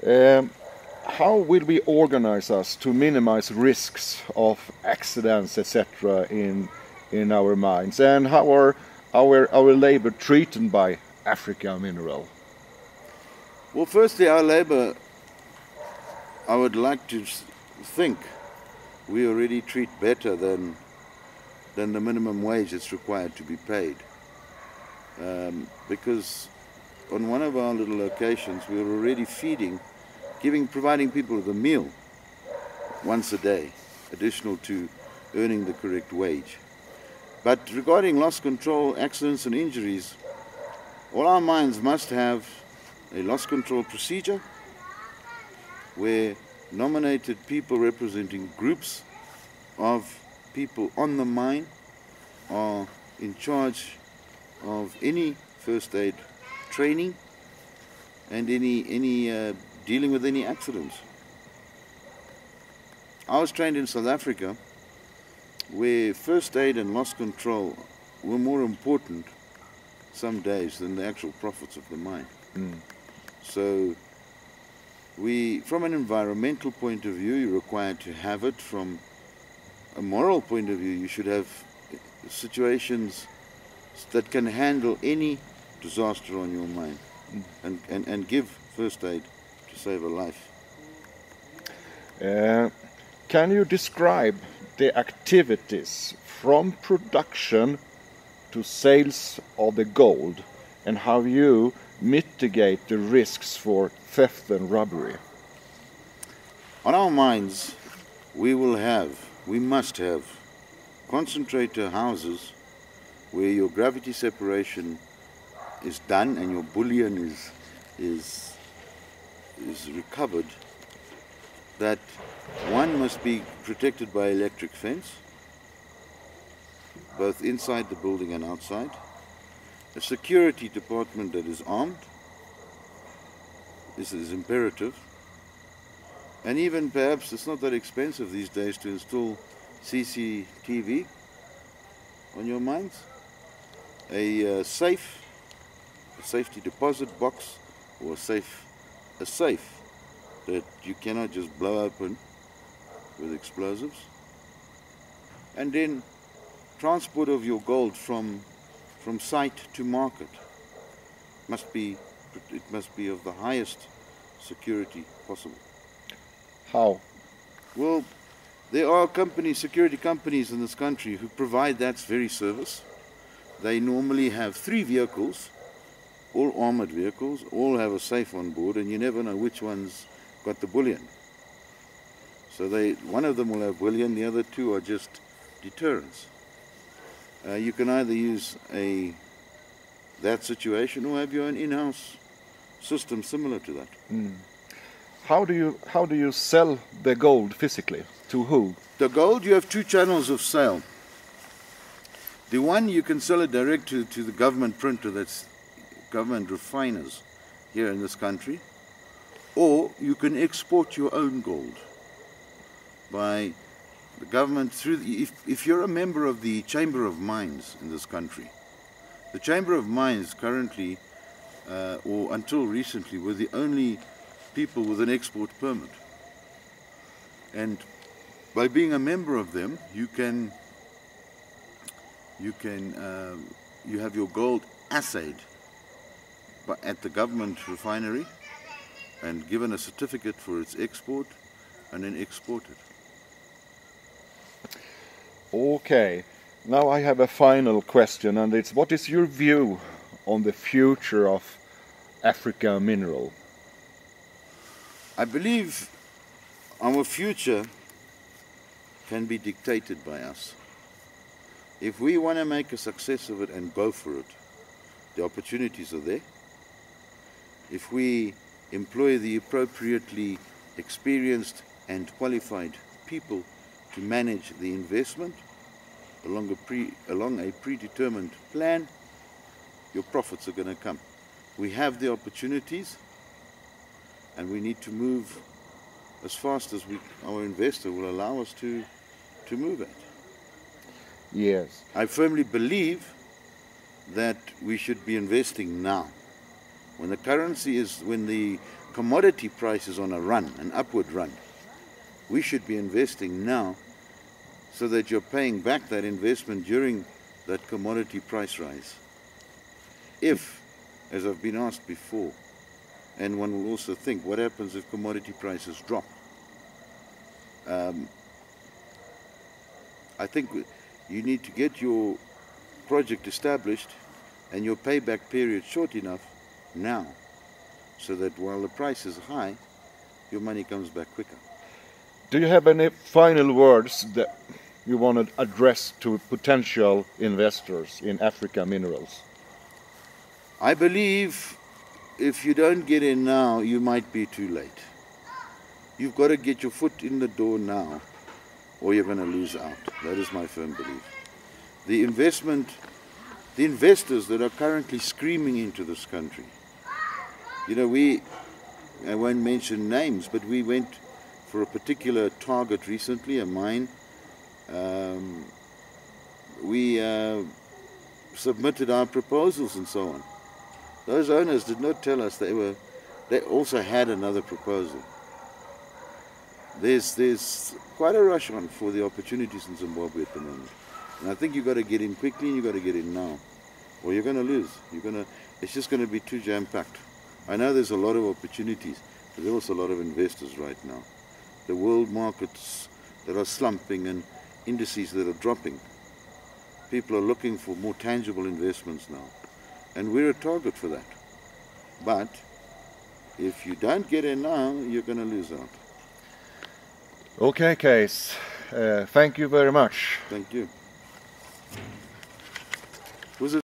Um, how will we organize us to minimize risks of accidents, etc., in our mines, and how are our labor treated by Africa Mineral? Well, firstly, our labor, I would like to think we already treat better than the minimum wage that's required to be paid. Because on one of our little locations, we were already providing people with a meal once a day, additional to earning the correct wage. But regarding loss control, accidents and injuries, all our mines must have a loss control procedure where nominated people representing groups of people on the mine are in charge of any first aid training and any dealing with any accidents. I was trained in South Africa where first aid and loss control were more important some days than the actual profits of the mine. So from an environmental point of view, you're required to have it. From a moral point of view, you should have situations that can handle any disaster on your mine and give first aid to save a life. Can you describe the activities from production to sales of the gold and how you mitigate the risks for theft and robbery? On our mines, we must have concentrator houses where your gravity separation is done and your bullion is recovered. That one must be protected by electric fence, both inside the building and outside. A security department that is armed. This is imperative. And even perhaps it's not that expensive these days to install CCTV on your mines. A safety deposit box, or a safe that you cannot just blow open with explosives. And then transport of your gold from site to market must be of the highest security possible. How? Well, there are security companies in this country who provide that very service. They normally have 3 vehicles, all armored vehicles, all have a safe on board, and you never know which one's got the bullion. So one of them will have bullion, the other 2 are just deterrents. You can either use that situation or have your own in-house system similar to that. How do you sell the gold physically? To who? The gold, you have 2 channels of sale. The one, you can sell it direct to the government printer, that's government refiners here in this country, or you can export your own gold by the government through if you're a member of the Chamber of Mines in this country. The Chamber of Mines currently, or until recently, were the only people with an export permit. And by being a member of them, you have your gold assayed at the government refinery and given a certificate for its export and then exported. Okay, now I have a final question, and it's what is your view on the future of Africa Mineral? I believe our future can be dictated by us. If we want to make a success of it and go for it, the opportunities are there. If we employ the appropriately experienced and qualified people to manage the investment along a predetermined plan, your profits are going to come. We have the opportunities, and we need to move as fast as our investor will allow us to move at. Yes. I firmly believe that we should be investing now. When the commodity price is on a run, an upward run. We should be investing now so that you're paying back that investment during that commodity price rise. If, as I've been asked before, and one will also think, what happens if commodity prices drop? I think you need to get your project established and your payback period short enough now, so that while the price is high, your money comes back quicker. Do you have any final words that you want to address to potential investors in Africa Minerals? I believe if you don't get in now, you might be too late. You've got to get your foot in the door now, or you're going to lose out. That is my firm belief. The investors that are currently screaming into this country, you know, I won't mention names, but we went for a particular target recently, a mine. We submitted our proposals and so on. Those owners did not tell us they also had another proposal. There's quite a rush on for the opportunities in Zimbabwe at the moment. And I think you've got to get in quickly and you've got to get in now, or you're going to lose. It's just going to be too jam-packed. I know there's a lot of opportunities, but there's also a lot of investors right now. The world markets that are slumping and indices that are dropping. People are looking for more tangible investments now. And we're a target for that. But if you don't get in now, you're going to lose out. Okay, Case. Thank you very much. Thank you.